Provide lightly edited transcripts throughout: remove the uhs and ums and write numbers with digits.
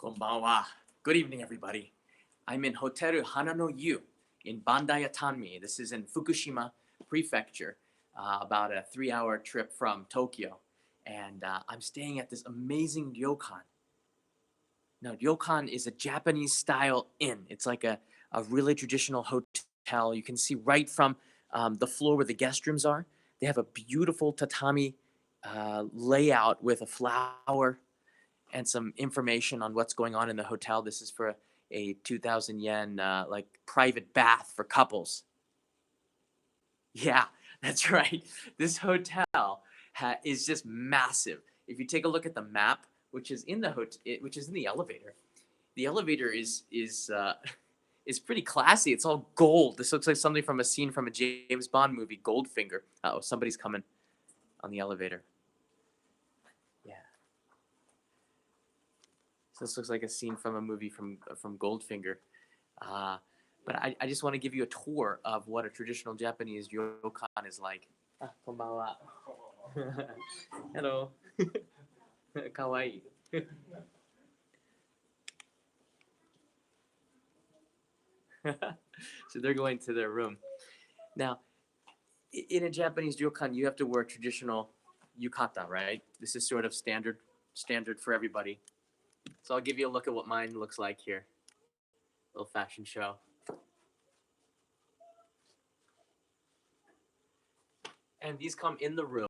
Konbanwa. Good evening, everybody. I'm in Hotel Hana No Yu in Bandai-atami. This is in Fukushima Prefecture, about a 3-hour trip from Tokyo. And I'm staying at this amazing ryokan. Now, ryokan is a Japanese-style inn. It's like a really traditional hotel. You can see right from the floor where the guest rooms are. They have a beautiful tatami layout with a flower and some information on what's going on in the hotel. This is for a 2,000 yen like private bath for couples. Yeah, that's right. This hotel is just massive. If you take a look at the map, which is in the elevator, the elevator is pretty classy. It's all gold. This looks like something from a scene from a James Bond movie, Goldfinger. Oh, somebody's coming on the elevator. Yeah. So this looks like a scene from a movie from Goldfinger. But I just want to give you a tour of what a traditional Japanese ryokan is like. Konbanwa. Hello. Kawaii. So they're going to their room. Now, in a Japanese ryokan, you have to wear traditional yukata, right? This is sort of standard for everybody. So I'll give you a look at what mine looks like here. Little fashion show. And these come in the room,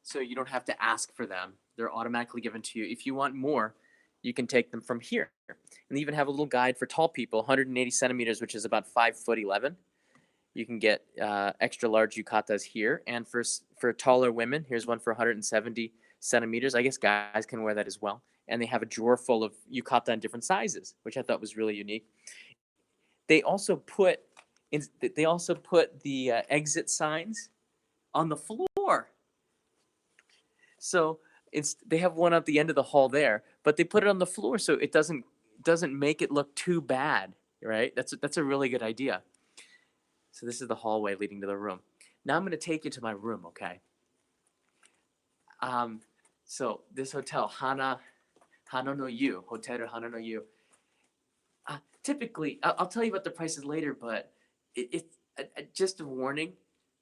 so you don't have to ask for them. They're automatically given to you. If you want more, you can take them from here. And they even have a little guide for tall people, 180 centimeters, which is about 5'11". You can get extra large yukatas here. And for taller women, here's one for 170 centimeters. I guess guys can wear that as well. And they have a drawer full of yukata in different sizes, which I thought was really unique. They also put the exit signs on the floor. So they have one at the end of the hall there, but they put it on the floor so it doesn't make it look too bad, right? That's a really good idea. So this is the hallway leading to the room. Now I'm going to take you to my room, okay? So this hotel, Hana No Yu, Hotel Hana No Yu. Typically, I'll tell you about the prices later, but just a warning,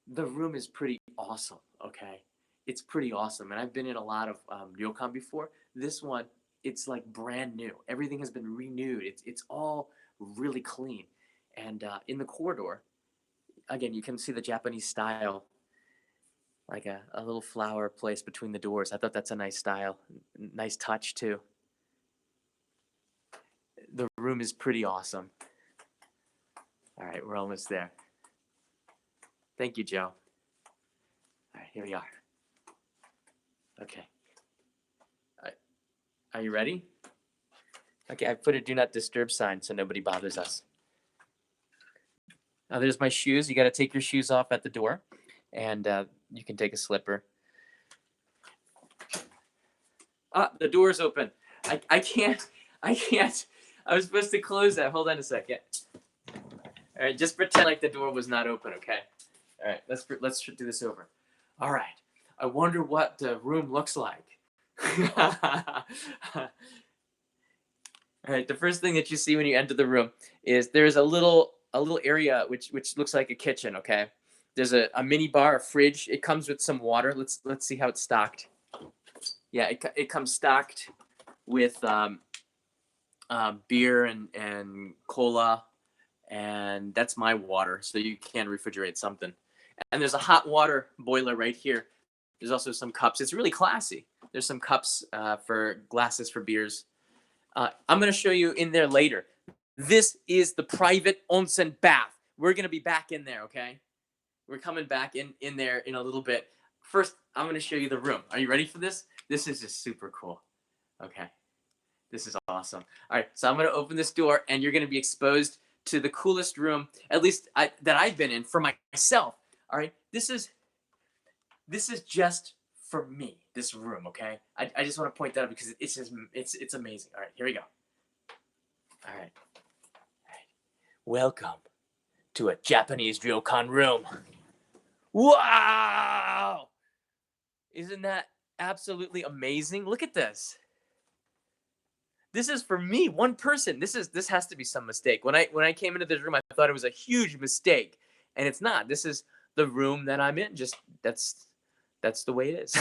the room is pretty awesome, okay? It's pretty awesome, and I've been in a lot of ryokan before. This one, it's like brand new. Everything has been renewed. It's all really clean. And in the corridor, again, you can see the Japanese style, like a little flower placed between the doors. I thought that's a nice style, nice touch too. The room is pretty awesome. All right, we're almost there. Thank you, Joe. All right, here we are. Okay. Are you ready? Okay, I put a do not disturb sign so nobody bothers us. Now there's my shoes. You got to take your shoes off at the door, and you can take a slipper. The door's open. I can't. I was supposed to close that. Hold on a second. All right, just pretend like the door was not open, okay? All right, let's do this over. All right, I wonder what the room looks like. All right, the first thing that you see when you enter the room is there's a little area which looks like a kitchen, okay? There's a mini bar, a fridge. It comes with some water. Let's see how it's stocked. Yeah, it comes stocked with beer and cola, and that's my water, so you can refrigerate something. And there's a hot water boiler right here. There's also some cups. It's really classy. There's some cups for glasses for beers. I'm going to show you in there later. This is the Private Onsen Bath. We're going to be back in there, okay? We're coming back in there in a little bit. First, I'm going to show you the room. Are you ready for this? This is just super cool. Okay. This is awesome. All right, so I'm going to open this door, and you're going to be exposed to the coolest room, at least that I've been in for myself. All right, this is just for me, this room, okay? I just want to point that out because it's amazing. All right, here we go. All right. Welcome to a Japanese ryokan room. Wow! Isn't that absolutely amazing? Look at this. this is for me, one person. This has to be some mistake. When I came into this room, I thought it was a huge mistake, and it's not. This is the room that I'm in. Just that's the way it is.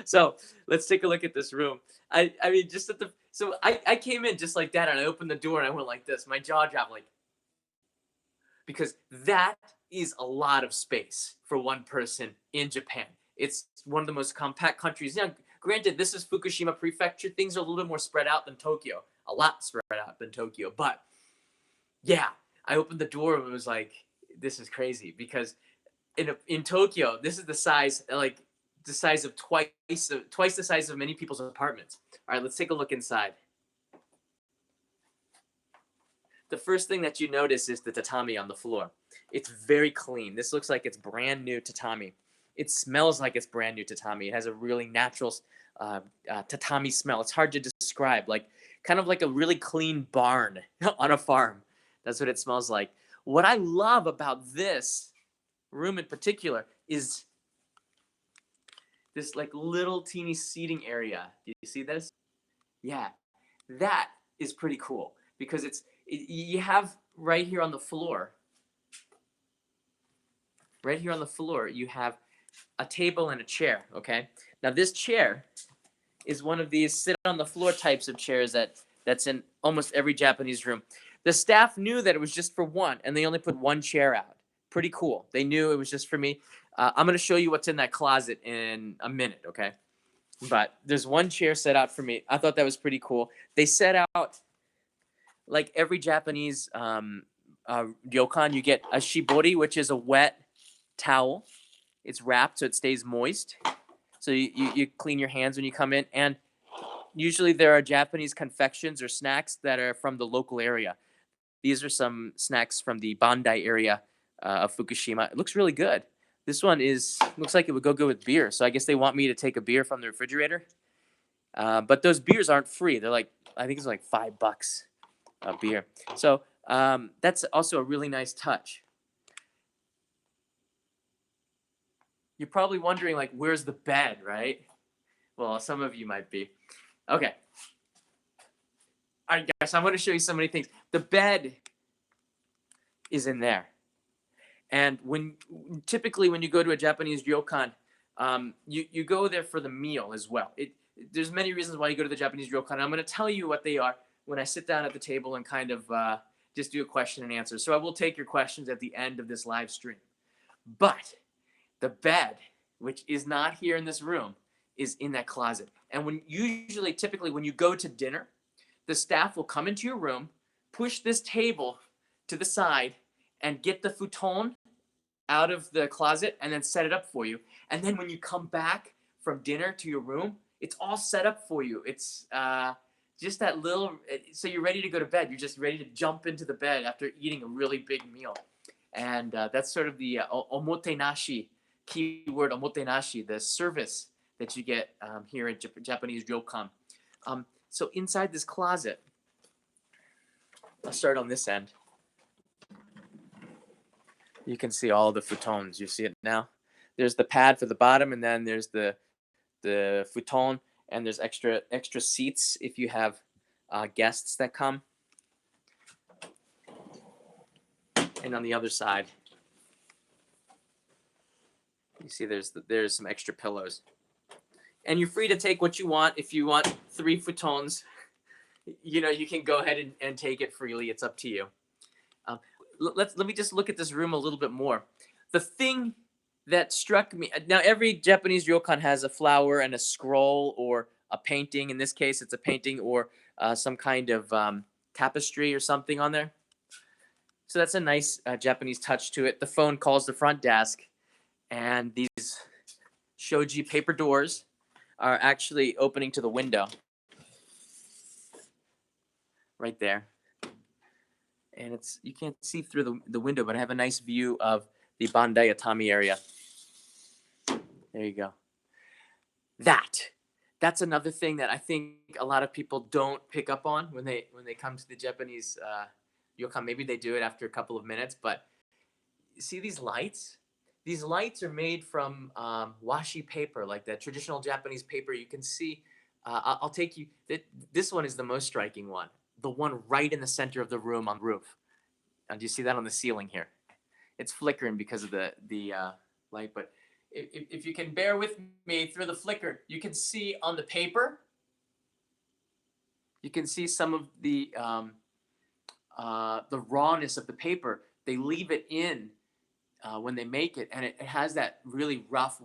So let's take a look at this room. I mean, just at the so I came in just like that, and I opened the door and I went like this. My jaw dropped, like, because that is a lot of space for one person in Japan. It's one of the most compact countries. Now, granted, this is Fukushima Prefecture. Things are a little bit more spread out than Tokyo, a lot spread out than Tokyo. But yeah, I opened the door and it was like, this is crazy, because in Tokyo, this is the size, like the size of twice the size of many people's apartments. All right, let's take a look inside. The first thing that you notice is the tatami on the floor. It's very clean. This looks like it's brand new tatami. It smells like it's brand new tatami. It has a really natural tatami smell. It's hard to describe, like kind of like a really clean barn on a farm. That's what it smells like. What I love about this room in particular is this like little teeny seating area. Do you see this? Yeah, that is pretty cool, because you have right here on the floor, you have a table and a chair, okay? Now this chair is one of these sit on the floor types of chairs that's in almost every Japanese room. The staff knew that it was just for one, and they only put one chair out. Pretty cool. They knew it was just for me. I'm going to show you what's in that closet in a minute, okay? But there's one chair set out for me. I thought that was pretty cool. They set out, like every Japanese ryokan, you get a shibori, which is a wet towel. It's wrapped so it stays moist. So you clean your hands when you come in. And usually there are Japanese confections or snacks that are from the local area. These are some snacks from the Bandai area of Fukushima. It looks really good. This one looks like it would go good with beer. So I guess they want me to take a beer from the refrigerator. But those beers aren't free. They're like, I think it's like $5 a beer. So that's also a really nice touch. You're probably wondering, like, where's the bed, right? Well, some of you might be. Okay. All right, guys, I'm going to show you so many things. The bed is in there. And typically when you go to a Japanese ryokan, you go there for the meal as well. There's many reasons why you go to the Japanese ryokan. I'm going to tell you what they are when I sit down at the table and kind of just do a question and answer. So I will take your questions at the end of this live stream. But the bed, which is not here in this room, is in that closet. And typically when you go to dinner, the staff will come into your room, push this table to the side, and get the futon out of the closet and then set it up for you. And then when you come back from dinner to your room, it's all set up for you. It's just that little, so you're ready to go to bed. You're just ready to jump into the bed after eating a really big meal. And that's sort of the omotenashi, keyword omotenashi, the service that you get here at Japanese ryokan. So inside this closet, I'll start on this end. You can see all the futons. You see it now? There's the pad for the bottom, and then there's the futon, and there's extra seats if you have guests that come. And on the other side, you see there's some extra pillows. And you're free to take what you want. If you want 3 futons, you can go ahead and take it freely. It's up to you. Let me just look at this room a little bit more. The thing that struck me, now every Japanese ryokan has a flower and a scroll or a painting. In this case, it's a painting or some kind of tapestry or something on there. So that's a nice Japanese touch to it. The phone calls the front desk, and these shoji paper doors are actually opening to the window. Right there. And you can't see through the window, but I have a nice view of the Bandai-atami area. There you go. That's another thing that I think a lot of people don't pick up on when they come to the Japanese ryokan. Maybe they do it after a couple of minutes, but see these lights? These lights are made from washi paper, like that traditional Japanese paper. You can see I'll take you. This one is the most striking one. The one right in the center of the room on the roof. And do you see that on the ceiling here? It's flickering because of the light, but if you can bear with me through the flicker, you can see on the paper, you can see some of the rawness of the paper. They leave it in when they make it, and it has that really rough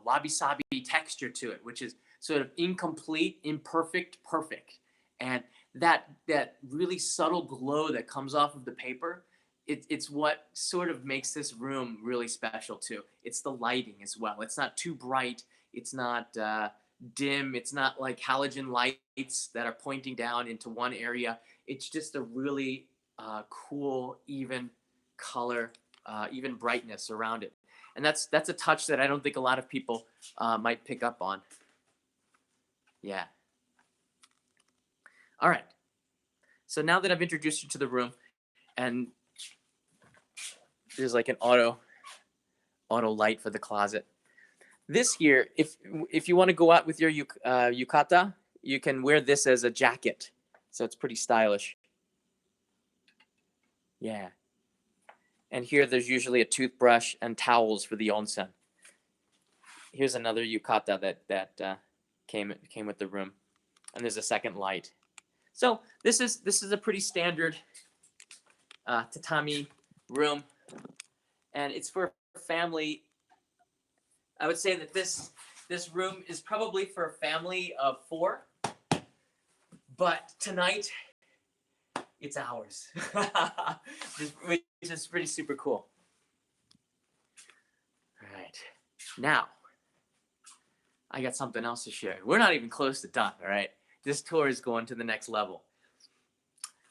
wabi-sabi texture to it, which is sort of incomplete, imperfect, perfect. And that really subtle glow that comes off of the paper, it's what sort of makes this room really special too. It's the lighting as well. It's not too bright. It's not dim. It's not like halogen lights that are pointing down into one area. It's just a really cool, even color, even brightness around it. And that's a touch that I don't think a lot of people might pick up on. Yeah. All right. So now that I've introduced you to the room, and there's like an auto light for the closet. This here, if you want to go out with your yukata, you can wear this as a jacket. So it's pretty stylish. Yeah. And here there's usually a toothbrush and towels for the onsen. Here's another yukata that came with the room. And there's a second light. So this is a pretty standard tatami room, and it's for a family. I would say that this room is probably for a family of 4, but tonight it's ours, which is pretty super cool. All right, now I got something else to share. We're not even close to done. All right. This tour is going to the next level.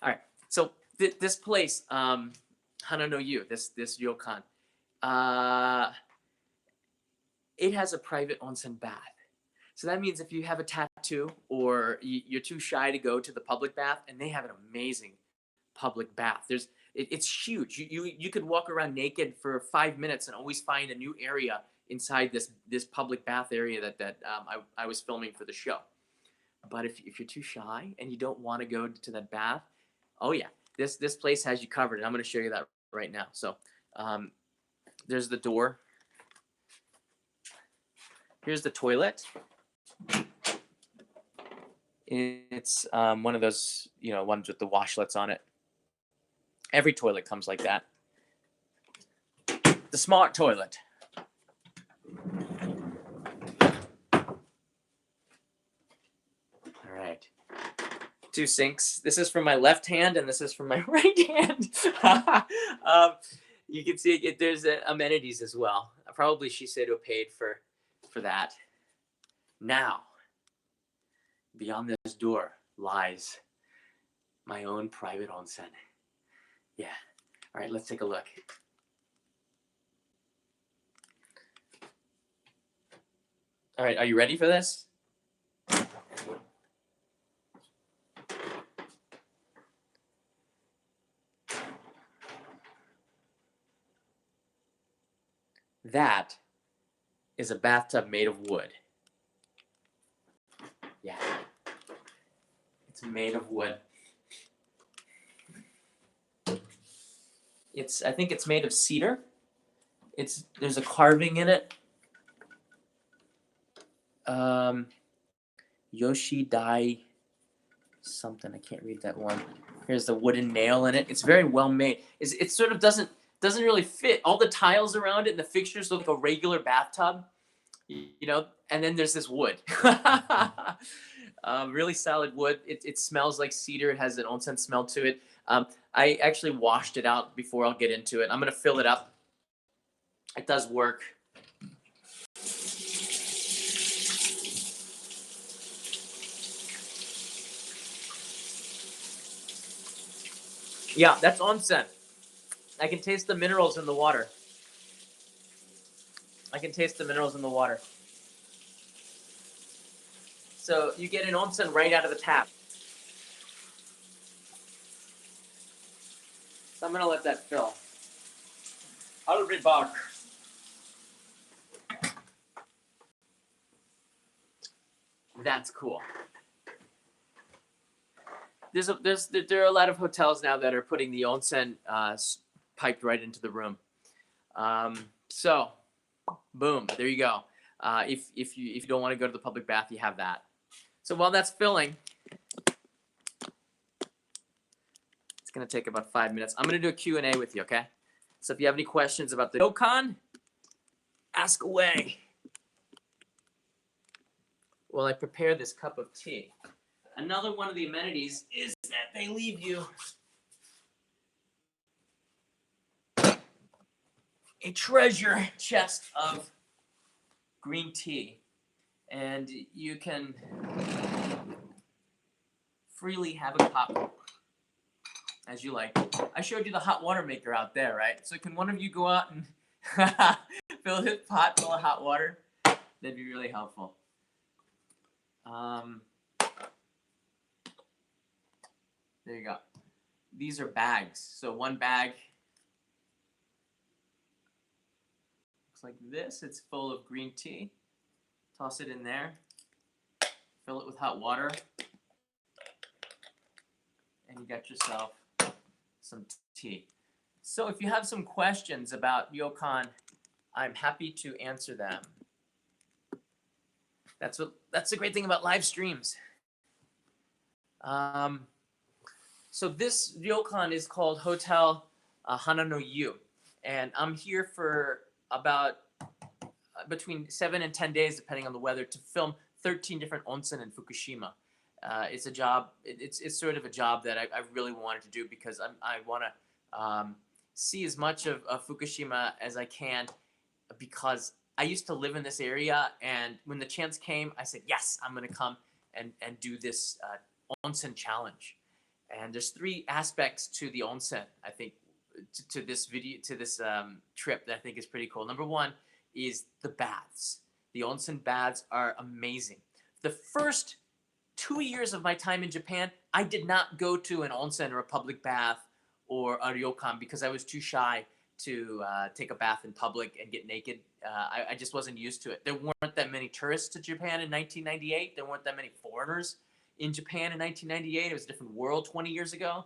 All right, so this place, Hana No Yu, this ryokan, it has a private onsen bath. So that means if you have a tattoo or you're too shy to go to the public bath, and they have an amazing public bath. It's huge. You could walk around naked for 5 minutes and always find a new area inside this public bath area that I was filming for the show. But if you're too shy and you don't want to go to that bath, oh yeah, this place has you covered, and I'm going to show you that right now. So there's the door. Here's the toilet. It's one of those, ones with the washlets on it. Every toilet comes like that. The smart toilet. All right. 2 sinks. This is from my left hand, and this is from my right hand. You can see there's amenities as well. Probably Shiseido paid for that. Now, beyond this door lies my own private onsen. Yeah. All right, let's take a look. All right, are you ready for this? That is a bathtub made of wood. Yeah. It's made of wood. I think it's made of cedar. There's a carving in it. Yoshidai something. I can't read that one. Here's the wooden nail in it. It's very well made. It sort of doesn't really fit. All the tiles around it and the fixtures look like a regular bathtub, and then there's this wood. Really solid wood. It smells like cedar. It has an onsen smell to it. I actually washed it out before. I'll get into it. I'm going to fill it up. It does work. Yeah, that's onsen. I can taste the minerals in the water. So you get an onsen right out of the tap. So I'm going to let that fill. I'll be back. that's cool. There are a lot of hotels now that are putting the onsen piped right into the room. So, boom, there you go. If you don't want to go to the public bath, you have that. So while that's filling, it's gonna take about 5 minutes. I'm gonna do a Q&A with you, okay? So if you have any questions about the ryokan, ask away. While I prepare this cup of tea. Another one of the amenities is that they leave you a treasure chest of green tea, and you can freely have a cup as you like. I showed you the hot water maker out there, right? So can one of you go out and fill this pot full of hot water? That'd be really helpful. There you go. These are bags. So one bag looks like this. It's full of green tea. Toss it in there. Fill it with hot water. And you got yourself some tea. So if you have some questions about ryokan, I'm happy to answer them. That's the great thing about live streams. So this ryokan is called Hotel Hana No Yu, and I'm here for about between 7 and 10 days, depending on the weather, to film 13 different onsen in Fukushima. It's a job. It's sort of a job that I really wanted to do because I want to see as much of Fukushima as I can, because I used to live in this area, and when the chance came, I said, yes, I'm going to come and do this onsen challenge. And there's 3 aspects to the onsen, I think, to this trip that I think is pretty cool. Number 1 is the baths. The onsen baths are amazing. The first 2 years of my time in Japan, I did not go to an onsen or a public bath or a ryokan because I was too shy to take a bath in public and get naked. I just wasn't used to it. There weren't that many tourists to Japan in 1998. There weren't that many foreigners in Japan in 1998. It was a different world 20 years ago.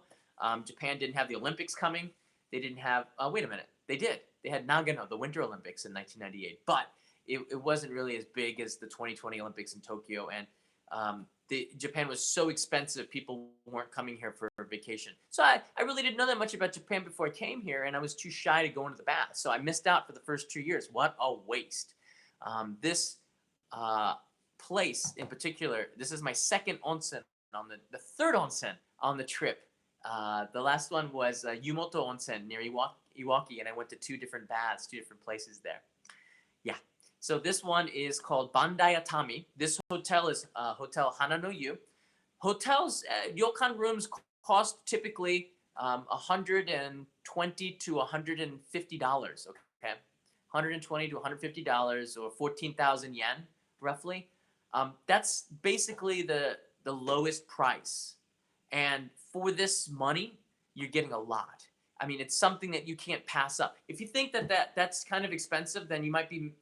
Japan didn't have the Olympics coming. They didn't have, wait a minute, they did. They had Nagano, the Winter Olympics in 1998, but it wasn't really as big as the 2020 Olympics in Tokyo, and Japan was so expensive, people weren't coming here for vacation. So I really didn't know that much about Japan before I came here, and I was too shy to go into the bath. So I missed out for the first 2 years. What a waste. This place in particular, this is my second onsen, on the third onsen on the trip. The last one was Yumoto Onsen near Iwaki, and I went to 2 different baths, 2 different places there. Yeah. So this one is called Bandai-atami. This hotel is Hotel Hana No Yu. Hotels, ryokan rooms cost typically $120 to $150. Okay, $120 to $150, or 14,000 yen, roughly. That's basically the lowest price, and for this money, you're getting a lot. I mean, it's something that you can't pass up. If you think that's kind of expensive, then you might be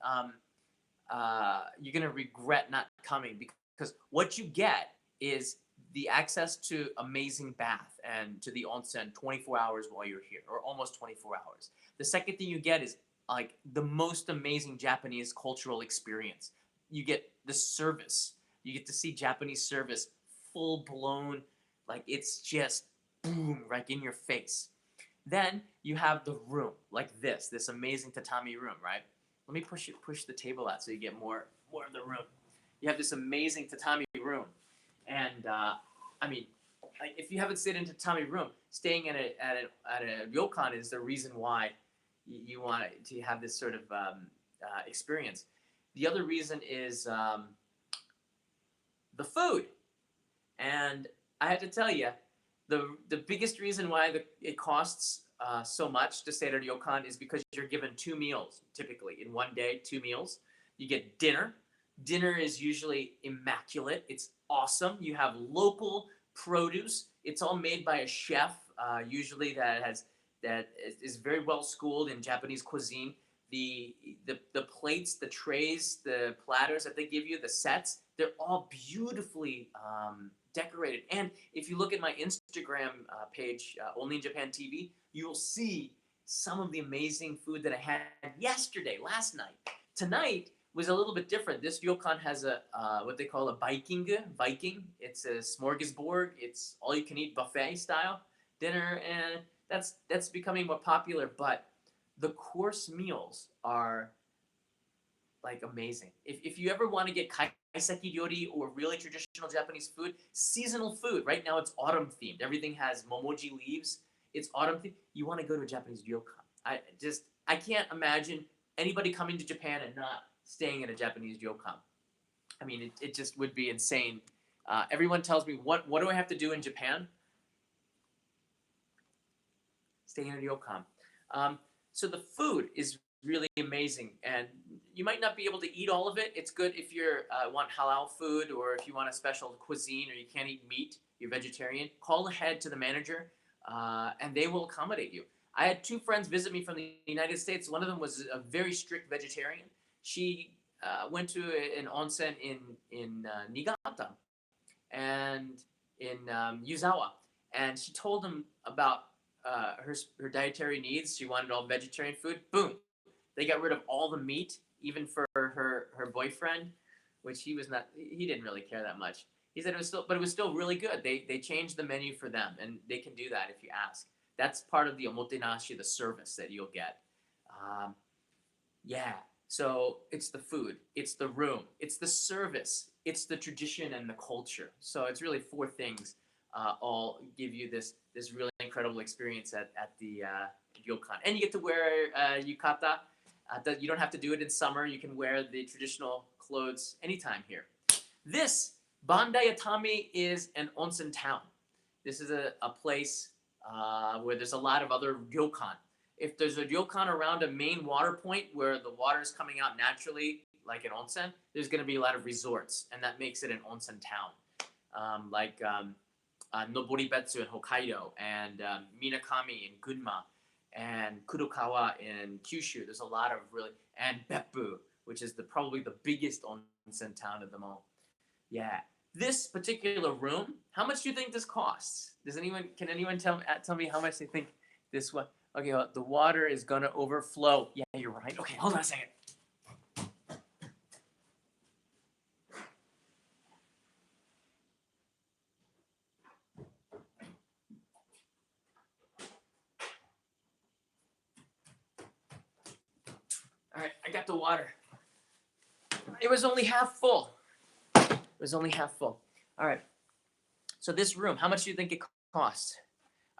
you're gonna regret not coming, because what you get is the access to amazing bath and to the onsen 24 hours while you're here, or almost 24 hours. The second thing you get is like the most amazing Japanese cultural experience. You get the service. You get to see Japanese service full blown, like it's just boom, right in your face. Then you have the room, like this amazing tatami room, right? Let me push the table out so you get more of the room. You have this amazing tatami room, and I mean, if you haven't stayed in a tatami room, staying at a ryokan is the reason why you want to have this sort of experience. The other reason is the food, and I have to tell you, the biggest reason why it costs so much to stay at a ryokan is because you're given 2 meals, typically in one day, 2 meals. You get dinner. Dinner is usually immaculate. It's awesome. You have local produce. It's all made by a chef, usually that is very well schooled in Japanese cuisine. The plates, the trays, the platters that they give you, the sets, They're all beautifully decorated. And if you look at my Instagram page, Only in Japan TV, you will see some of the amazing food that I had yesterday, last night. Tonight was a little bit different. This ryokan has a what they call a Viking. It's a smorgasbord. It's all you can eat buffet style dinner, and that's becoming more popular. But the course meals are like amazing. If you ever want to get kaiseki ryori or really traditional Japanese food, seasonal food. Right now it's autumn themed. Everything has momoji leaves. It's autumn themed. You want to go to a Japanese ryokan. I can't imagine anybody coming to Japan and not staying in a Japanese ryokan. I mean, it just would be insane. Everyone tells me, what do I have to do in Japan? Stay in a ryokan. So the food is really amazing, and you might not be able to eat all of it. It's good if you want halal food, or if you want a special cuisine, or you can't eat meat, you're vegetarian. Call ahead to the manager, and they will accommodate you. I had two friends visit me from the United States. One of them was a very strict vegetarian. She went to an onsen in Niigata and in Yuzawa, and she told them about her dietary needs. She wanted all vegetarian food. Boom, they got rid of all the meat, even for her boyfriend, which he didn't really care that much. He said it was still really good. They changed the menu for them, and they can do that if you ask. That's part of the omotenashi, the service that you'll get. Yeah. So it's the food, it's the room, it's the service, it's the tradition and the culture. So it's really four things all give you this really incredible experience at the ryokan. And you get to wear yukata. You don't have to do it in summer. You can wear the traditional clothes anytime here. This Bandai-atami is an onsen town. This is a place where there's a lot of other ryokan. If there's a ryokan around a main water point where the water is coming out naturally, like an onsen, there's going to be a lot of resorts, and that makes it an onsen town. Like Noboribetsu in Hokkaido, and Minakami in Gunma, and Kudokawa in Kyushu. There's a lot of and Beppu, which is probably the biggest onsen town of them all. Yeah. This particular room, how much do you think this costs? Can anyone tell me how much they think this one? Okay, well, the water is gonna overflow. Yeah, you're right. Okay, hold on a second. All right, I got the water. It was only half full. All right. So this room, how much do you think it costs?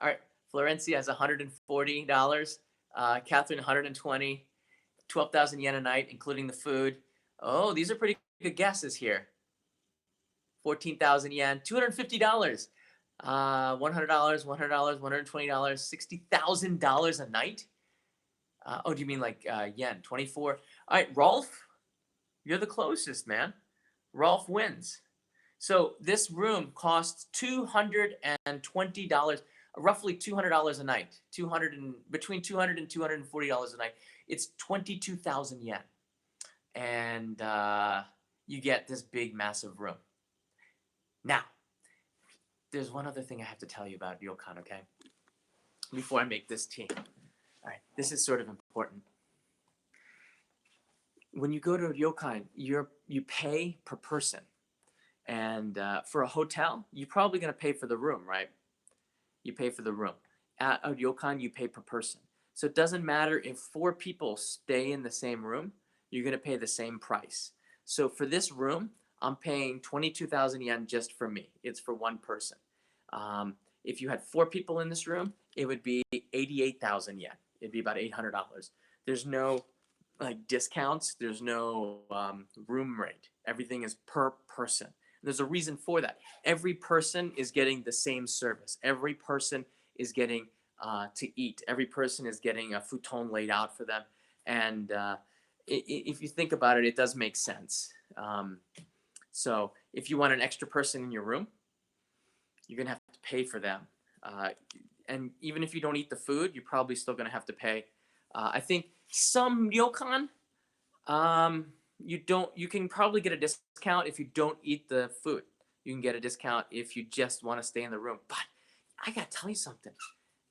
All right, Florencia has $140. Catherine, 120. 12,000 yen a night, including the food. Oh, these are pretty good guesses here. 14,000 yen, $250. $100, $100, $120, $60,000 a night. Oh, do you mean like yen? 24. All right, Rolf, you're the closest, man. Rolf wins. So this room costs $220, roughly $200 a night. Between $200 and $240 a night. It's 22,000 yen, and you get this big, massive room. Now, there's one other thing I have to tell you about ryokan, okay? Before I make this tea. All right, this is sort of important. When you go to a ryokan, you pay per person. And for a hotel, you're probably going to pay for the room, right? You pay for the room. At a ryokan, you pay per person. So it doesn't matter if 4 people stay in the same room, you're going to pay the same price. So for this room, I'm paying 22,000 yen just for me. It's for one person. If you had 4 people in this room, it would be 88,000 yen. It'd be about $800. There's no like discounts. There's no room rate. Everything is per person. There's a reason for that. Every person is getting the same service. Every person is getting to eat. Every person is getting a futon laid out for them. And if you think about it, it does make sense. So if you want an extra person in your room, you're going to have to pay for them. And even if you don't eat the food, you're probably still going to have to pay. I think some ryokan, you can probably get a discount if you don't eat the food. You can get a discount if you just want to stay in the room. But I gotta tell you something.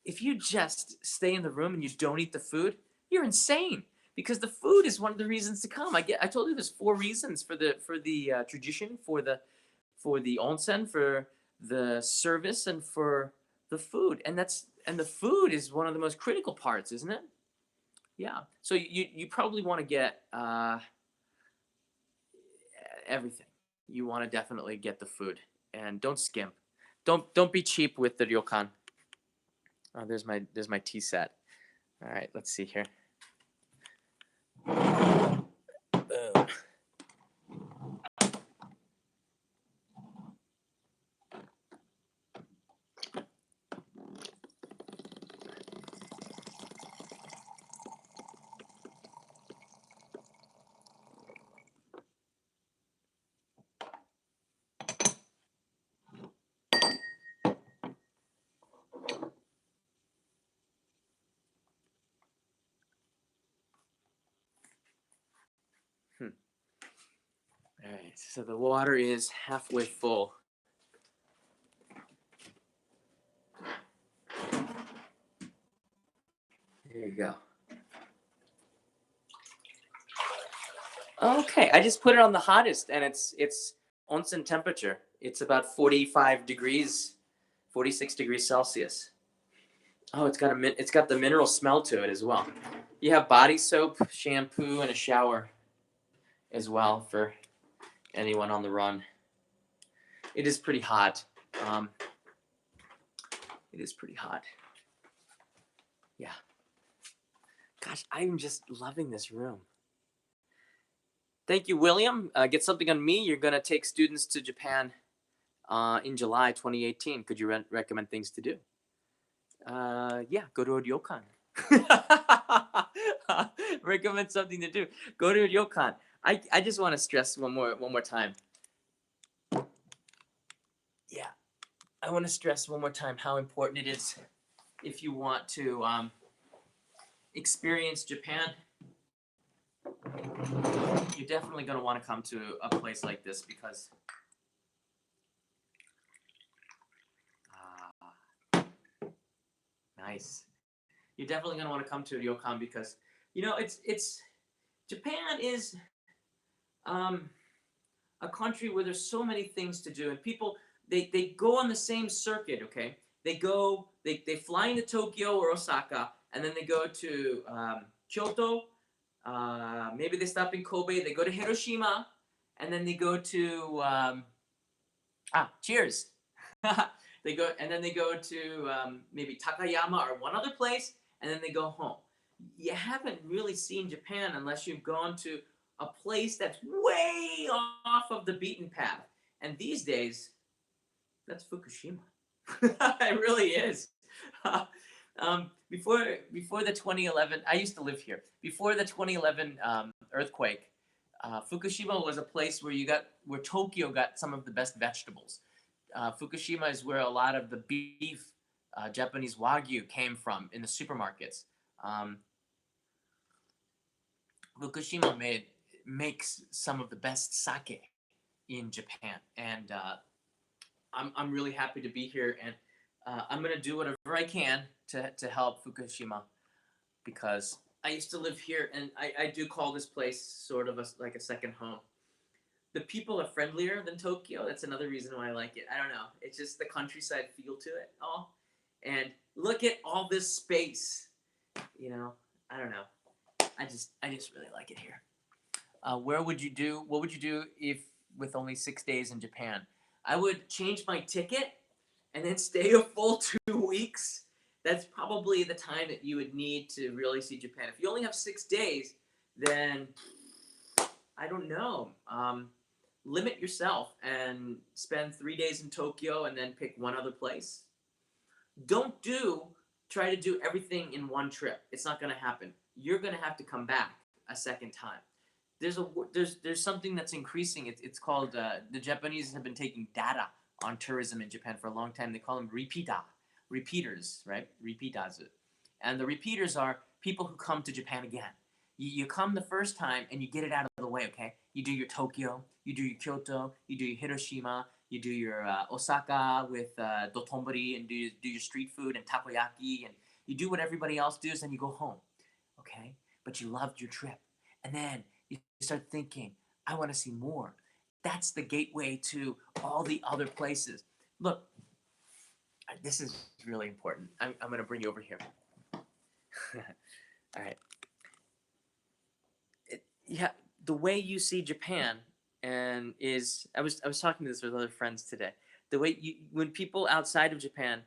If you just stay in the room and you don't eat the food, you're insane. Because the food is one of the reasons to come. I told you there's 4 reasons for the tradition, for the onsen, for the service, and for the food. And the food is one of the most critical parts, isn't it? Yeah. So you probably want to get everything. You want to definitely get the food, and don't skimp. Don't be cheap with the ryokan. Oh, there's my tea set. All right, let's see here. Boom. All right, so the water is halfway full. There you go. Okay, I just put it on the hottest, and it's onsen temperature. It's about 45 degrees, 46 degrees Celsius. Oh, it's got the mineral smell to it as well. You have body soap, shampoo, and a shower as well for anyone on the run. It is pretty hot. It is pretty hot. Yeah. Gosh, I'm just loving this room. Thank you, William. Get something on me. You're going to take students to Japan in July 2018. Could you recommend things to do? Yeah, go to a ryokan. Recommend something to do. Go to a ryokan. I just want to stress one more time. Yeah, I want to stress one more time how important it is if you want to experience Japan. You're definitely going to want to come to a place like this because nice. You're definitely going to want to come to a ryokan because it's Japan is a country where there's so many things to do, and people they go on the same circuit. Okay, they fly into Tokyo or Osaka, and then they go to Kyoto. Maybe they stop in Kobe. They go to Hiroshima, and then they go to cheers. They go to maybe Takayama or one other place, and then they go home. You haven't really seen Japan unless you've gone to a place that's way off of the beaten path. And these days, that's Fukushima. It really is. Before the 2011, I used to live here. Before the 2011 earthquake, Fukushima was a place where Tokyo got some of the best vegetables. Fukushima is where a lot of the beef, Japanese Wagyu, came from in the supermarkets. Fukushima makes some of the best sake in Japan, and I'm really happy to be here, and I'm gonna do whatever I can to help Fukushima because I used to live here, and I do call this place sort of like a second home. The people are friendlier than Tokyo. That's another reason why I like it. I don't know. It's just the countryside feel to it all. And look at all this space. I don't know. I just really like it here. What would you do if with only 6 days in Japan? I would change my ticket and then stay a full 2 weeks. That's probably the time that you would need to really see Japan. If you only have 6 days, then I don't know. Limit yourself and spend 3 days in Tokyo and then pick one other place. Don't try to do everything in one trip. It's not going to happen. You're going to have to come back a second time. There's something that's increasing. It's called the Japanese have been taking data on tourism in Japan for a long time. They call them repeaters, right? Repeaters. And the repeaters are people who come to Japan again. You come the first time and you get it out of the way, okay? You do your Tokyo, you do your Kyoto, you do your Hiroshima, you do your Osaka with dotonbori and do your street food and takoyaki, and you do what everybody else does, and you go home, okay? But you loved your trip. And then you start thinking, I want to see more. That's the gateway to all the other places. Look, this is really important. I'm going to bring you over here. All right. Yeah, the way you see Japan and is I was talking to this with other friends today. The way when people outside of Japan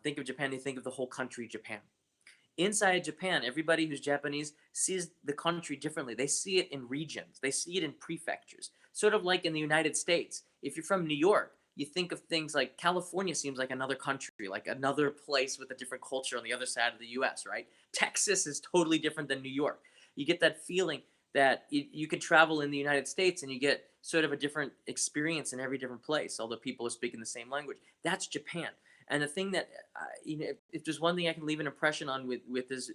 think of Japan, they think of the whole country Japan. Inside Japan, everybody who's Japanese sees the country differently. They see it in regions. They see it in prefectures. Sort of like in the United States. If you're from New York, you think of things like California seems like another country, like another place with a different culture on the other side of the US, right? Texas is totally different than New York. You get that feeling that you could travel in the United States and you get sort of a different experience in every different place, although people are speaking the same language. That's Japan. And the thing that, if there's one thing I can leave an impression on with this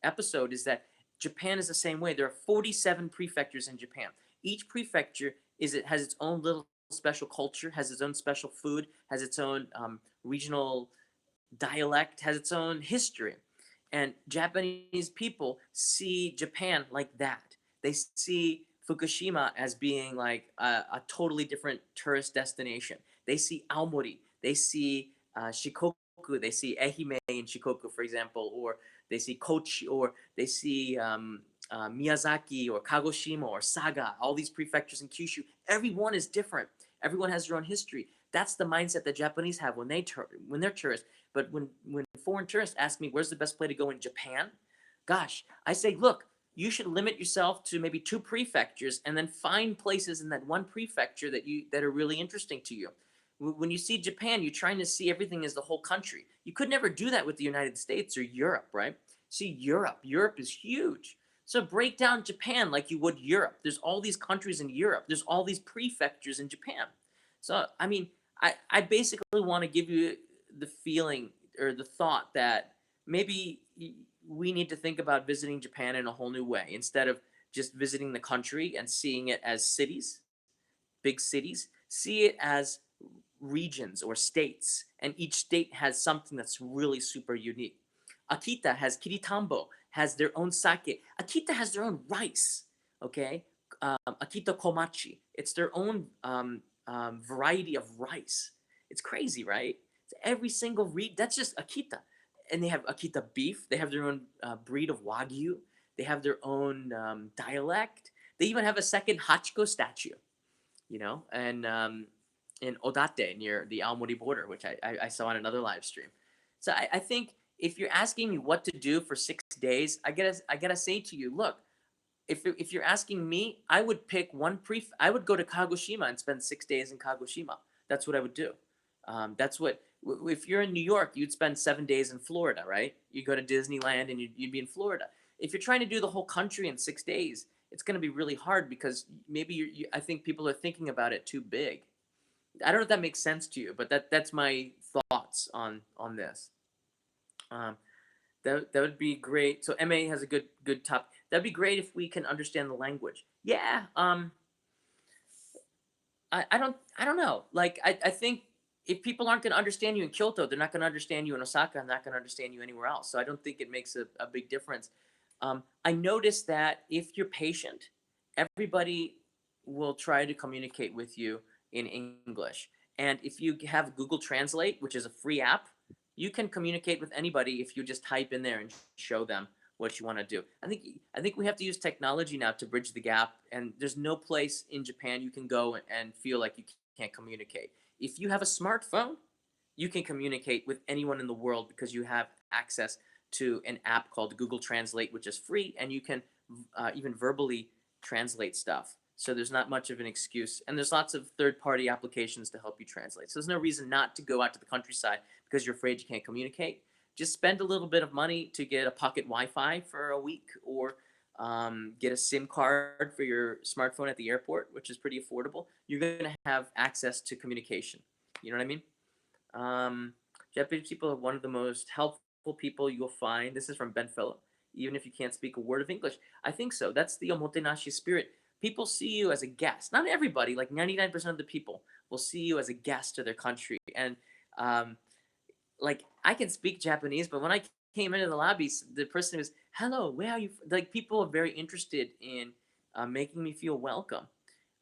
episode is that Japan is the same way. There are 47 prefectures in Japan. Each prefecture has its own little special culture, has its own special food, has its own regional dialect, has its own history. And Japanese people see Japan like that. They see Fukushima as being like a totally different tourist destination. They see Aomori, they see Shikoku, they see Ehime in Shikoku, for example, or they see Kochi, or they see Miyazaki, or Kagoshima, or Saga, all these prefectures in Kyushu. Everyone is different. Everyone has their own history. That's the mindset that Japanese have when they're tourists. But when foreign tourists ask me where's the best place to go in Japan, gosh, I say, look, you should limit yourself to maybe 2 prefectures and then find places in that one prefecture that are really interesting to you. When you see Japan, you're trying to see everything as the whole country. You could never do that with the United States or Europe, right? See, Europe is huge. So break down Japan like you would Europe. There's all these countries in Europe. There's all these prefectures in Japan. So, I mean, I basically want to give you the feeling or the thought that maybe we need to think about visiting Japan in a whole new way instead of just visiting the country and seeing it as cities, big cities. See it as regions or states, and each state has something that's really super unique. Akita has Kiritambo, has their own sake. Akita has their own rice, okay? Akita Komachi. It's their own variety of rice. It's crazy, right? It's every single that's just Akita. And they have Akita beef. They have their own breed of Wagyu. They have their own dialect. They even have a second Hachiko statue, and in Odate near the Aomori border, which I saw on another live stream. So I think if you're asking me what to do for 6 days, I gotta say to you, look, if you're asking me, I would pick I would go to Kagoshima and spend 6 days in Kagoshima. That's what I would do. If you're in New York, you'd spend 7 days in Florida, right? You go to Disneyland and you'd be in Florida. If you're trying to do the whole country in 6 days, it's going to be really hard because maybe I think people are thinking about it too big. I don't know if that makes sense to you, but that's my thoughts on this. That would be great. So MA has a good top. That'd be great if we can understand the language. Yeah. I don't know. Like I think if people aren't going to understand you in Kyoto, they're not going to understand you in Osaka. I'm not going to understand you anywhere else. So I don't think it makes a big difference. I noticed that if you're patient, everybody will try to communicate with you in English. And if you have Google Translate, which is a free app, you can communicate with anybody if you just type in there and show them what you want to do. I think we have to use technology now to bridge the gap. And there's no place in Japan you can go and feel like you can't communicate. If you have a smartphone, you can communicate with anyone in the world because you have access to an app called Google Translate, which is free, and you can even verbally translate stuff. So there's not much of an excuse. And there's lots of third-party applications to help you translate. So there's no reason not to go out to the countryside because you're afraid you can't communicate. Just spend a little bit of money to get a pocket Wi-Fi for a week, or get a SIM card for your smartphone at the airport, which is pretty affordable. You're going to have access to communication. You know what I mean? Japanese people are one of the most helpful people you'll find. This is from Ben Phillip. even if you can't speak a word of English. I think so. That's the omotenashi spirit. People see you as a guest. Not everybody, like 99% of the people will see you as a guest to their country. And um, like I can speak Japanese, but when I came into the lobbies, the person was, "Hello, where are you?" Like people are very interested in making me feel welcome.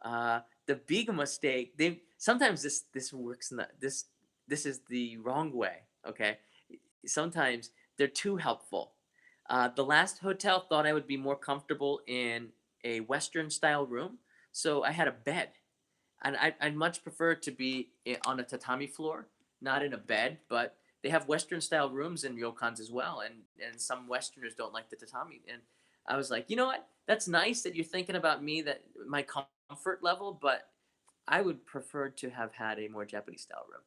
The big mistake, they sometimes this works not this is the wrong way. Okay, sometimes they're too helpful. The last hotel thought I would be more comfortable in a Western style room, so I had a bed, and I'd much prefer to be on a tatami floor, not in a bed. But they have Western style rooms in ryokans as well, and some Westerners don't like the tatami. And I was like, you know what? That's nice that you're thinking about me, that my comfort level, but I would prefer to have had a more Japanese style room.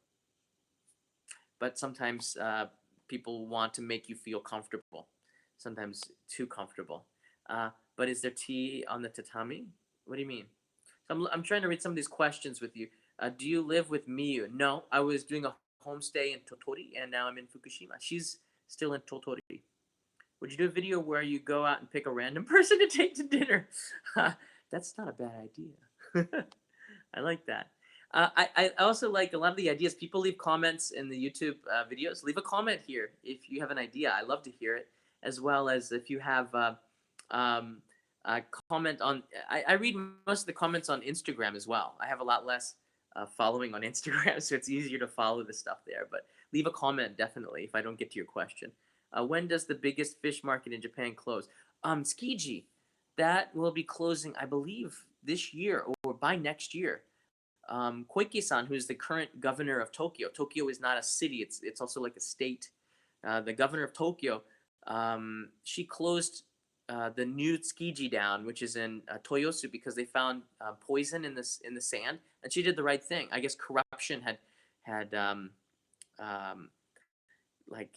But sometimes people want to make you feel comfortable, sometimes too comfortable. But is there tea on the tatami? What do you mean? So I'm trying to read some of these questions with you. Do you live with Miyu? No, I was doing a homestay in Totori, and now I'm in Fukushima. She's still in Totori. Would you do a video where you go out and pick a random person to take to dinner? That's not a bad idea. I like that. I also like a lot of the ideas. People leave comments in the YouTube videos. Leave a comment here if you have an idea. I love to hear it, as well as if you have um, comment on. I read most of the comments on Instagram as well. I have a lot less following on Instagram, so it's easier to follow the stuff there. But leave a comment definitely if I don't get to your question. When does the biggest fish market in Japan close? Tsukiji, that will be closing, I believe, this year or by next year. Koike-san, who's the current governor of Tokyo. Tokyo is not a city; it's also like a state. The governor of Tokyo, she closed the new Tsukiji down, which is in Toyosu, because they found poison in the sand, and she did the right thing. I guess corruption had um, like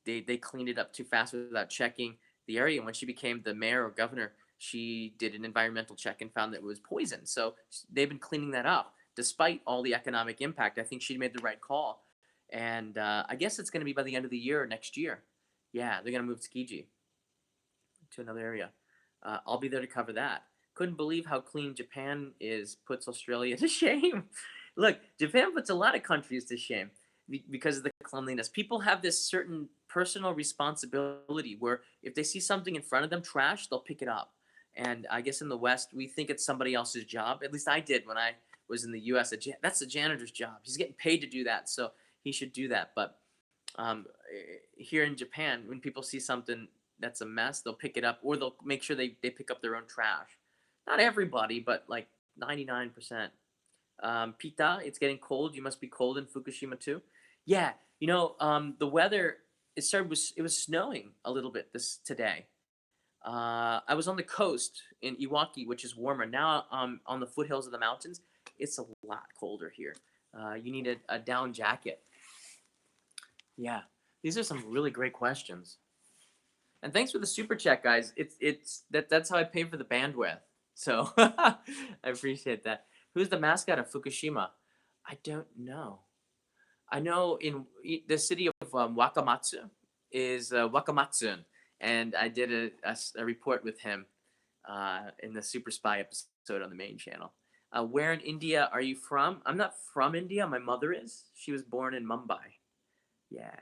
they cleaned it up too fast without checking the area. When she became the mayor or governor, she did an environmental check and found that it was poison. So they've been cleaning that up despite all the economic impact. I think she made the right call, and I guess it's going to be by the end of the year or next year. Yeah, they're going to move Tsukiji to another area. I'll be there to cover that. Couldn't believe how clean Japan is. Puts Australia to shame. Look, Japan puts a lot of countries to shame because of the cleanliness. People have this certain personal responsibility where if they see something in front of them, trash, they'll pick it up. And I guess in the West, we think it's somebody else's job. At least I did when I was in the U.S. That's the janitor's job. He's getting paid to do that, so he should do that. But here in Japan, when people see something that's a mess, they'll pick it up, or they'll make sure they pick up their own trash. Not everybody, but like 99%. Pita, it's getting cold. You must be cold in Fukushima too. Yeah, the weather. It was snowing a little bit today. I was on the coast in Iwaki, which is warmer. Now on the foothills of the mountains, it's a lot colder here. You need a down jacket. Yeah, these are some really great questions. And thanks for the super chat, guys. That's how I pay for the bandwidth. So I appreciate that. Who's the mascot of Fukushima? I don't know. I know in the city of Wakamatsu is Wakamatsun, and I did a report with him in the Super Spy episode on the main channel. Where in India are you from? I'm not from India. My mother is. She was born in Mumbai. Yeah.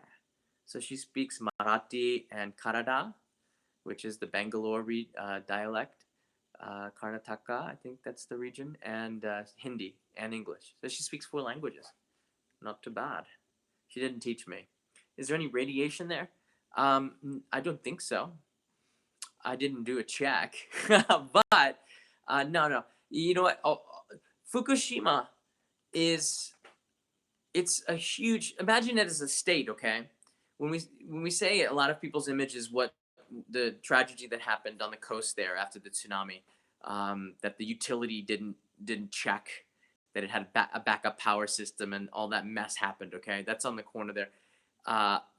So she speaks Marathi and Kannada, which is the Bangalore dialect. Karnataka, I think that's the region, and Hindi and English. So she speaks 4 languages. Not too bad. She didn't teach me. Is there any radiation there? I don't think so. I didn't do a check. But no. You know what? Fukushima it's a huge. Imagine it as a state, okay? When we say it, a lot of people's image is what the tragedy that happened on the coast there after the tsunami, that the utility didn't check, that it had a backup power system, and all that mess happened. Okay, that's on the corner there.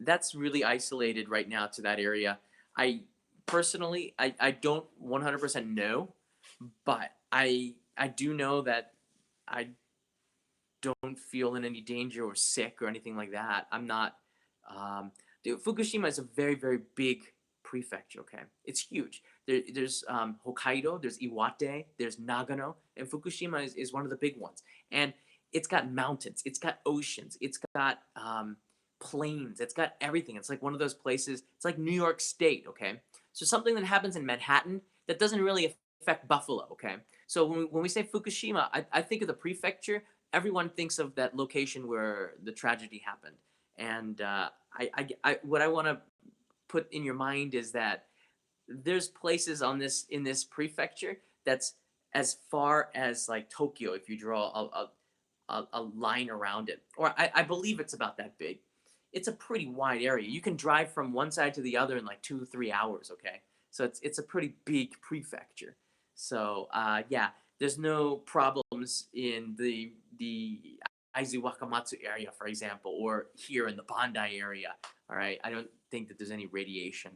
That's really isolated right now to that area. I personally, I don't 100% know, but I do know that I don't feel in any danger or sick or anything like that. I'm not. Fukushima is a very, very big prefecture, okay? It's huge. There's Hokkaido, there's Iwate, there's Nagano, and Fukushima is one of the big ones. And it's got mountains, it's got oceans, it's got plains, it's got everything. It's like one of those places, it's like New York State, okay? So something that happens in Manhattan that doesn't really affect Buffalo, okay? So when we say Fukushima, I think of the prefecture. Everyone thinks of that location where the tragedy happened. And what I want to put in your mind is that there's places in this prefecture that's as far as like Tokyo if you draw a line around it. Or I believe it's about that big. It's a pretty wide area. You can drive from one side to the other in like 2 or 3 hours, okay? So it's a pretty big prefecture. So yeah, there's no problems in the Aizu Wakamatsu area, for example, or here in the Bandai area. All right, I don't think that there's any radiation,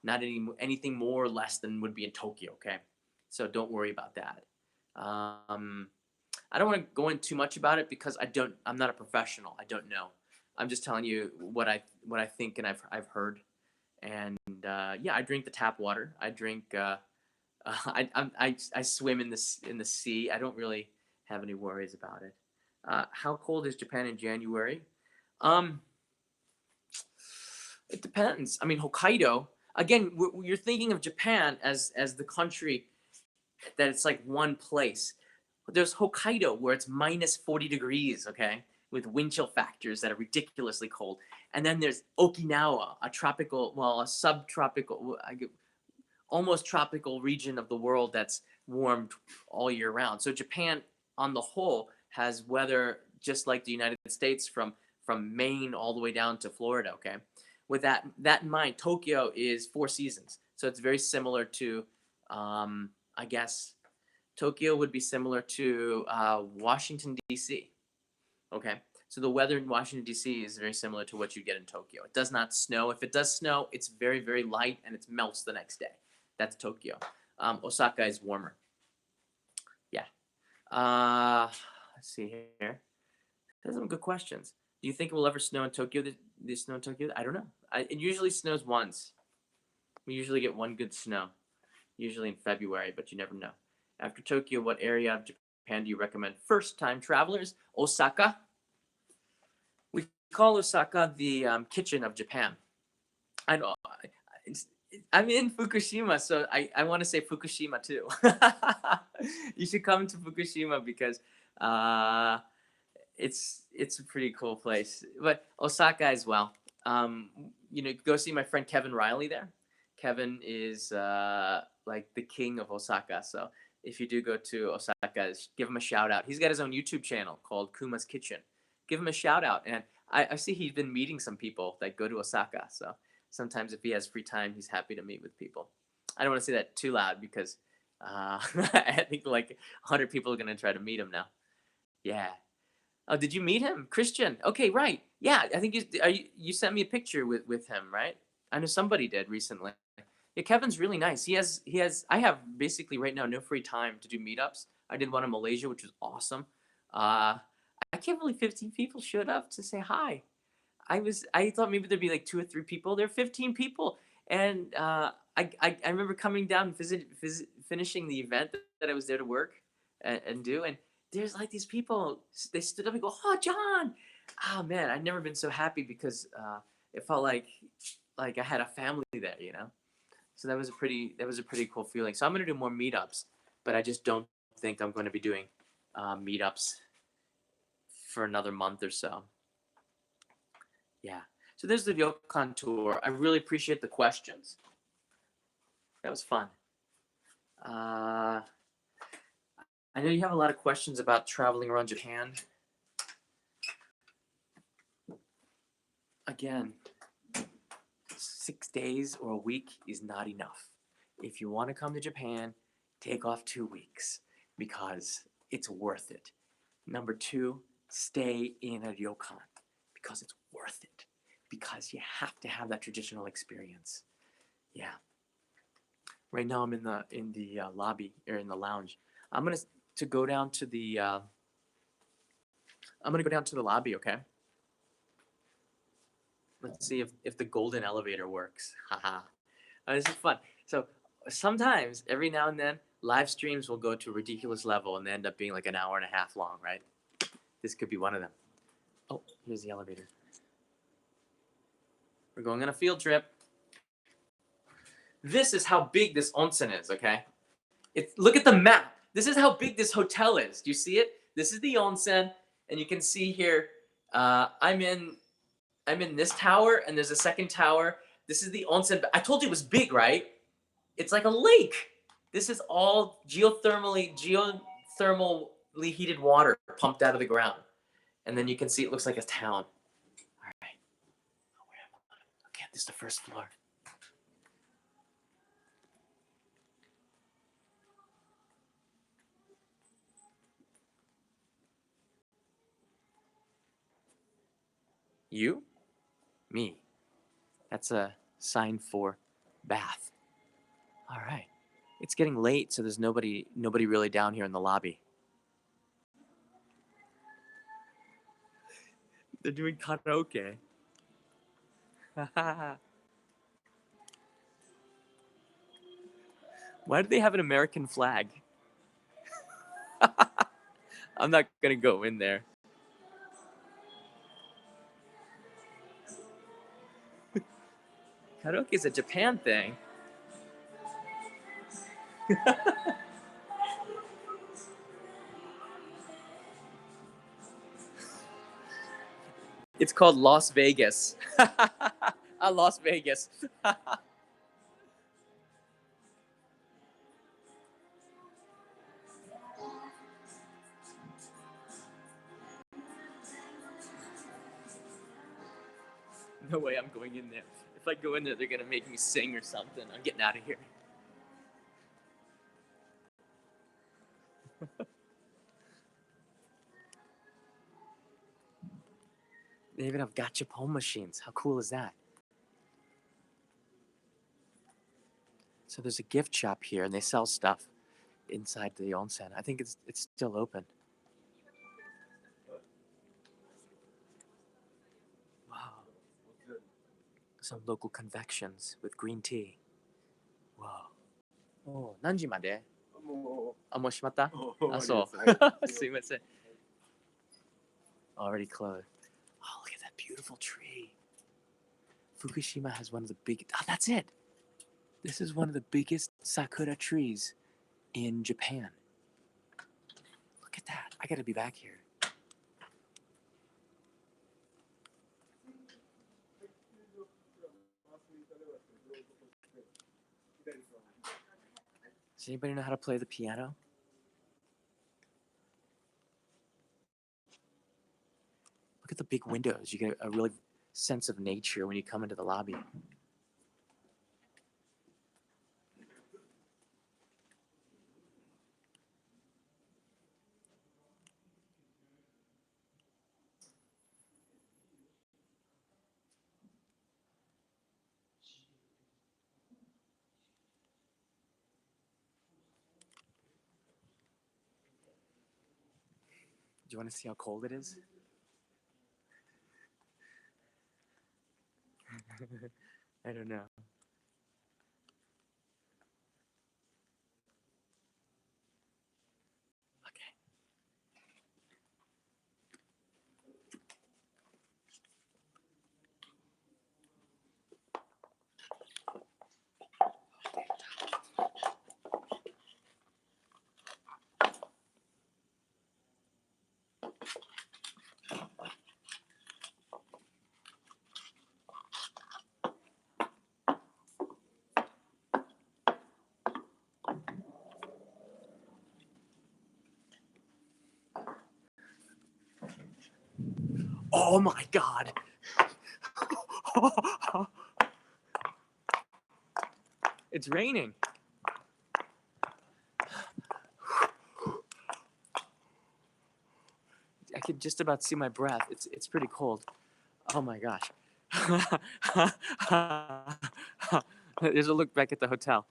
not anything more or less than would be in Tokyo. Okay, so don't worry about that. I don't want to go into too much about it because I'm not a professional. I don't know. I'm just telling you what I think and I've heard. And yeah, I drink the tap water. I drink. I swim in the sea. I don't really have any worries about it. How cold is Japan in January? It depends. I mean, Hokkaido. Again, you're thinking of Japan as the country that it's like one place. There's Hokkaido where it's minus 40 degrees, okay, with wind chill factors that are ridiculously cold. And then there's Okinawa, a subtropical, almost tropical region of the world that's warmed all year round. So Japan, on the whole, has weather just like the United States from Maine all the way down to Florida. Okay, with that in mind, Tokyo is 4 seasons, so it's very similar to, I guess, Tokyo would be similar to Washington D.C. Okay, so the weather in Washington D.C. is very similar to what you get in Tokyo. It does not snow. If it does snow, it's very, very light and it melts the next day. That's Tokyo. Osaka is warmer. Yeah. Let's see here. Those are some good questions. Do you think it will ever snow in Tokyo? The snow in Tokyo? I don't know. It usually snows once. We usually get one good snow, usually in February, but you never know. After Tokyo, what area of Japan do you recommend first-time travelers? Osaka. We call Osaka the kitchen of Japan. I know. I'm in Fukushima, so I want to say Fukushima too. You should come to Fukushima because it's a pretty cool place. But Osaka as well. Go see my friend Kevin Riley there. Kevin is like the king of Osaka. So if you do go to Osaka, give him a shout out. He's got his own YouTube channel called Kuma's Kitchen. Give him a shout out. And I see he's been meeting some people that go to Osaka. So sometimes if he has free time, he's happy to meet with people. I don't want to say that too loud because I think like 100 people are going to try to meet him now. Yeah. Oh, did you meet him? Christian. Okay, right. Yeah, I think you sent me a picture with him, right? I know somebody did recently. Yeah, Kevin's really nice. I have basically right now no free time to do meetups. I did one in Malaysia, which was awesome. I can't believe 15 people showed up to say hi. I thought maybe there'd be like 2 or 3 people. There are 15 people, and I remember coming down and finishing the event that I was there to work and do, and there's like these people. They stood up and go, "Oh, John!" Oh man, I'd never been so happy because it felt like I had a family there, you know. So that was a pretty cool feeling. So I'm gonna do more meetups, but I just don't think I'm going to be doing meetups for another month or so. Yeah. So there's the ryokan tour. I really appreciate the questions. That was fun. I know you have a lot of questions about traveling around Japan. Again, 6 days or a week is not enough. If you want to come to Japan, take off 2 weeks because it's worth it. Number 2, stay in a ryokan because it's worth it. Because you have to have that traditional experience. Yeah. Right now I'm in the lobby or in the lounge. I'm gonna go down to the lobby. Okay. Let's see if the golden elevator works. Haha. This is fun. So sometimes, every now and then, live streams will go to a ridiculous level and they end up being like an hour and a half long, right? This could be one of them. Oh, here's the elevator. We're going on a field trip. This is how big this onsen is, okay? Look at the map. This is how big this hotel is. Do you see it? This is the onsen, and you can see here, I'm in this tower, and there's a second tower. This is the onsen. I told you it was big, right? It's like a lake. This is all geothermally heated water pumped out of the ground. And then you can see it looks like a town. All right. Oh, where am I? Okay, this is the first floor. You? Me. That's a sign for bath. All right. It's getting late, so there's nobody really down here in the lobby. They're doing karaoke. Why do they have an American flag? I'm not gonna go in there. Karaoke is a Japan thing. It's called Las Vegas. Las Vegas. No way I'm going in there. If I go in there, they're gonna make me sing or something. I'm getting out of here. They even have gachapon machines. How cool is that? So there's a gift shop here, and they sell stuff inside the onsen. I think it's still open. Wow. Some local confections with green tea. Wow. Oh, 何時まで? もう閉まった? あ、そう。すいません. Already closed. Oh, look at that beautiful tree. Fukushima has one of the biggest. Oh, that's it. This is one of the biggest sakura trees in Japan. Look at that. I gotta be back here. Does anybody know how to play the piano? Look at the big windows. You get a really sense of nature when you come into the lobby. Do you want to see how cold it is? I don't know. Okay. Oh my God. It's raining. I can just about see my breath. It's pretty cold. Oh my gosh. There's a look back at the hotel.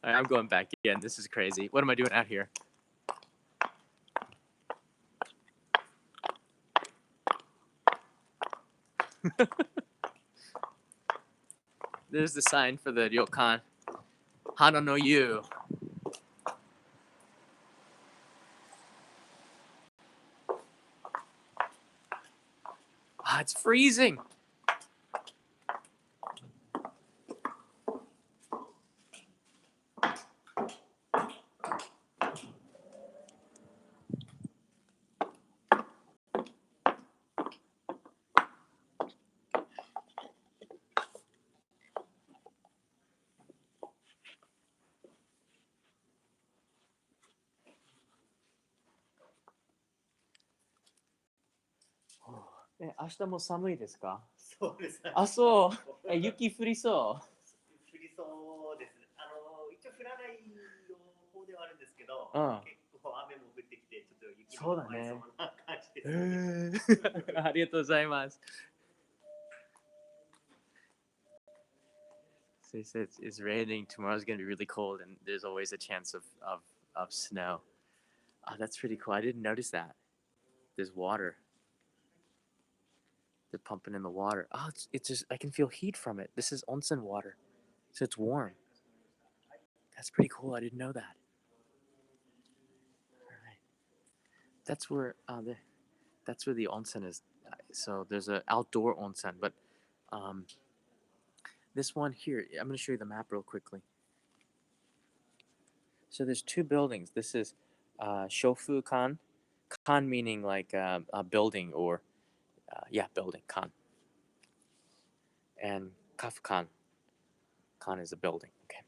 All right, I'm going back again. This is crazy. What am I doing out here? There's the sign for the ryokan. Hana no Yu. Ah, it's freezing. Eh, 明日も寒いですか？そうです。あ、そう。雪降りそ降りそうですね。一応降らない予報ではあるんですけど、う。うん。結構雨も降ってきて、ちょっと雪にそうだね。変わりそうな感じですね。ありがとうございます。So he said it's raining. Tomorrow's gonna be really cold, and there's always a chance of snow. Oh, that's pretty cool. I didn't notice that. There's water. They're pumping in the water. Oh, it's just I can feel heat from it. This is onsen water, so it's warm. That's pretty cool. I didn't know that. All right. That's where that's where the onsen is. So there's an outdoor onsen, but um, this one here, I'm going to show you the map real quickly. So there's two buildings. This is Shofu Kan, Kan meaning like a building or yeah, building Kan, and Kafkan. Kan is a building. Okay,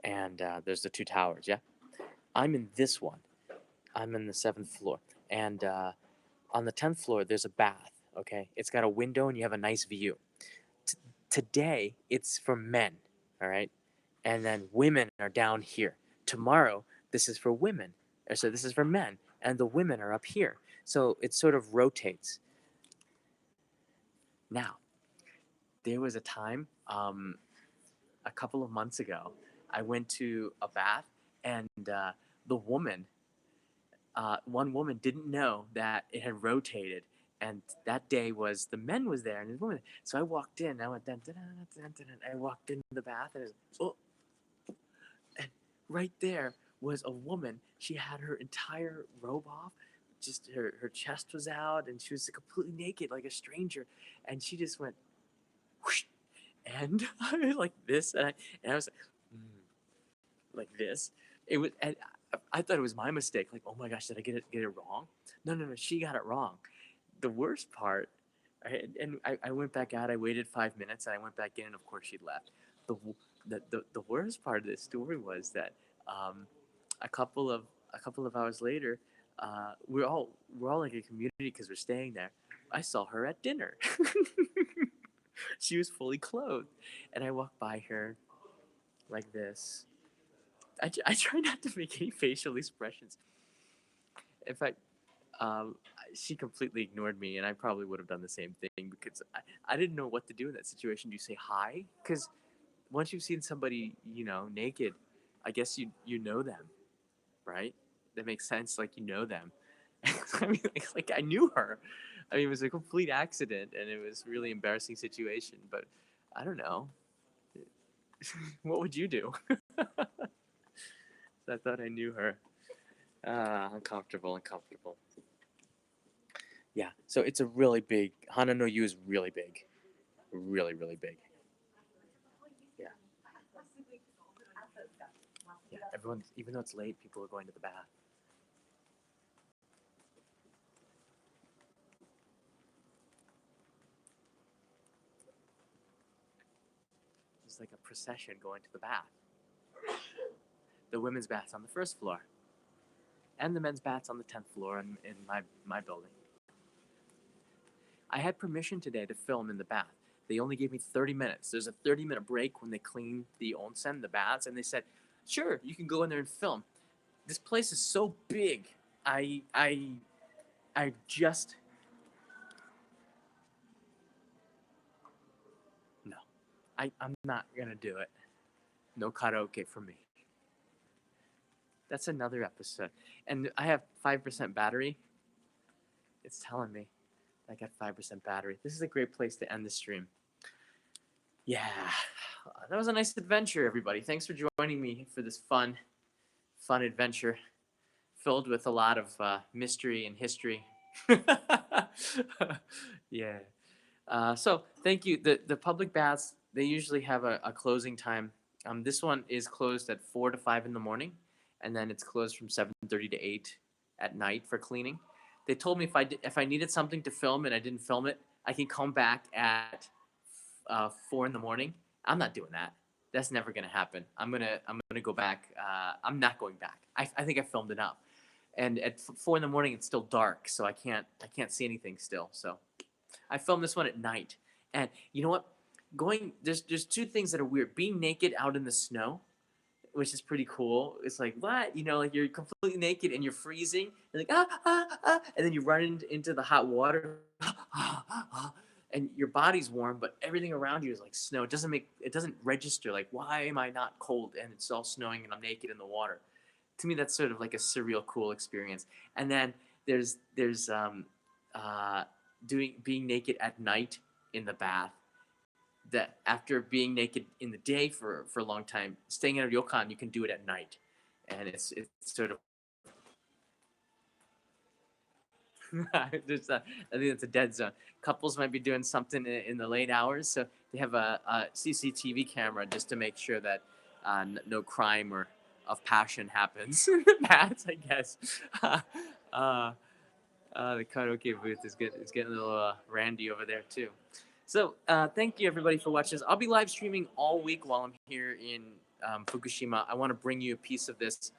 and there's the two towers. Yeah, I'm in this one. I'm in the 7th floor, and on the 10th floor there's a bath. Okay, it's got a window and you have a nice view. Today it's for men. All right, and then women are down here. Tomorrow this is for women, or so this is for men, and the women are up here. So it sort of rotates. Now, there was a time a couple of months ago, I went to a bath, and the woman, one woman didn't know that it had rotated, and that day was the men was there and the woman. So I walked in. I went dun, dun, dun, dun, dun, dun, I walked into the bath, and it was, oh, and right there was a woman. She had her entire robe off. Just her chest was out, and she was completely naked, like a stranger. And she just went, whoosh, and I was like this, and I was like this. It was, and I thought it was my mistake. Like, oh my gosh, did I get it wrong? No, no, no, she got it wrong. The worst part, and I went back out. I waited 5 minutes, and I went back in, and of course she'd left. The the worst part of this story was that um, a couple of hours later, we're all like a community because we're staying there. I saw her at dinner. She was fully clothed, and I walked by her like this. I try not to make any facial expressions. In fact, um, she completely ignored me, and I probably would have done the same thing because I didn't know what to do in that situation. Do you say hi? Because once you've seen somebody, naked, I guess you know them, right? That makes sense. Like you know them. I mean, like I knew her. I mean, it was a complete accident, and it was a really embarrassing situation. But I don't know. What would you do? I thought I knew her. Uncomfortable. Yeah, so it's a really big. Hana no Yu is really big. Really, really big. Yeah. Yeah, everyone, even though it's late, people are going to the bath. It's like a procession going to the bath. The women's bath's on the 1st floor, and the men's bath's on the 10th floor in my building. I had permission today to film in the bath. They only gave me 30 minutes. There's a 30-minute break when they clean the onsen, the baths, and they said, sure, you can go in there and film. This place is so big. I just no. I'm not gonna do it. No karaoke for me. That's another episode. And I have 5% battery. It's telling me I got 5% battery. This is a great place to end the stream. Yeah, that was a nice adventure, everybody. Thanks for joining me for this fun adventure filled with a lot of mystery and history. Yeah. So thank you. The public baths, they usually have a closing time. This one is closed at 4 to 5 in the morning, and then it's closed from 7:30 to 8 at night for cleaning. They told me if I needed something to film and I didn't film it, I can come back at 4 in the morning. I'm not doing that. That's never gonna happen. I'm gonna go back. I'm not going back. I think I filmed enough. And at 4 in the morning, it's still dark, so I can't see anything still. So I filmed this one at night. And you know what? There's two things that are weird. Being naked out in the snow, which is pretty cool. It's like what? Like you're completely naked and you're freezing. You're like and then you run into the hot water, and your body's warm, but everything around you is like snow. It doesn't register. Like why am I not cold and it's all snowing and I'm naked in the water? To me, that's sort of like a surreal, cool experience. And then there's uh, being naked at night in the bath. That after being naked in the day for a long time, staying in a ryokan, you can do it at night, and it's sort of I think it's a dead zone. Couples might be doing something in the late hours, so they have a CCTV camera just to make sure that no crime or of passion happens. That's, I guess. uh, the karaoke booth is getting a little randy over there too. So thank you everybody for watching this. I'll be live streaming all week while I'm here in Fukushima. I want to bring you a piece of this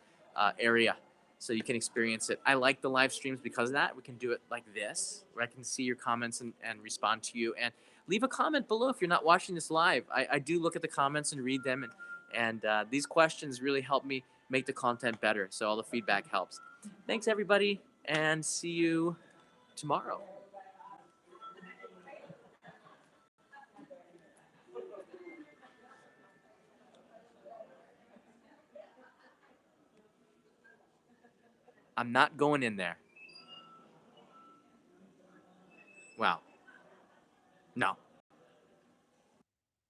area so you can experience it. I like the live streams because of that. We can do it like this, where I can see your comments and respond to you. And leave a comment below if you're not watching this live. I do look at the comments and read them, and these questions really help me make the content better. So all the feedback helps. Thanks everybody, and see you tomorrow. I'm not going in there. Wow. No.